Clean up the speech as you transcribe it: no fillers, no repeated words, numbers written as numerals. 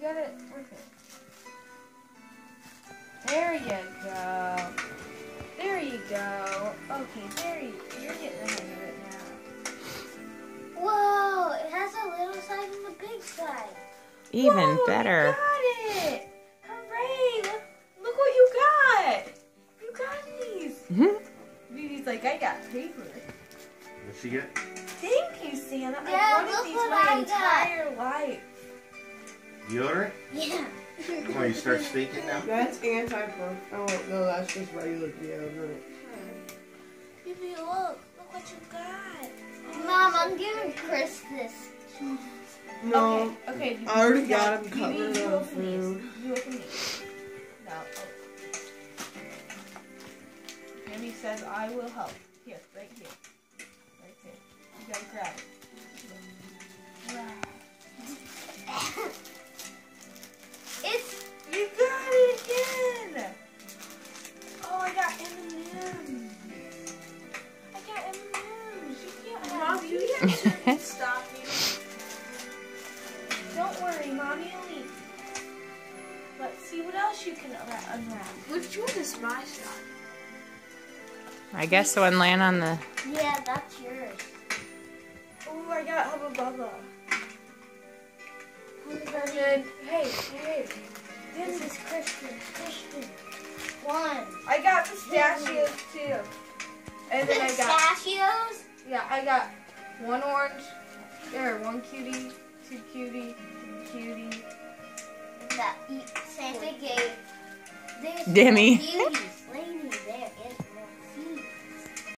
gotta work it. There you go. There you go. Okay, you're getting the hang of it now. Whoa, it has a little side and a big side. Even better. You got it! Hooray! Look what you got! You got these! Vivi's like, I got paper. What'd she get? Thank you, Santa. Yeah, I wanted look these what my I got. entire life. Deodorant? Yeah. Come on, you start stinking now? That's anti-perf. Oh, wait, no, that's just regular deodorant. Vivi, look what you got. Mom, I'm giving Chris this. No, Okay. Vivi, I already now, got him Vivi, covered you on open these. food. You open these. No. Tammy says, I will help. Here, right here. Right here. You gotta grab it. You got it again! Oh, I got M&M's. I got M&M's. You can't have Mom, you you can't stop you. Don't worry, Mommy will eat. Let's see what else you can unwrap. Which one is my stuff? I guess the one laying on the... Yeah, that's yours. Oh, I got Hubba Bubba. And hey. This is Christian. One. I got pistachios too. And then I got, Pistachios? yeah, I got one orange, one cutie, two cutie, three cutie. That Santa gave. There's Demi. Cuties. Lady there.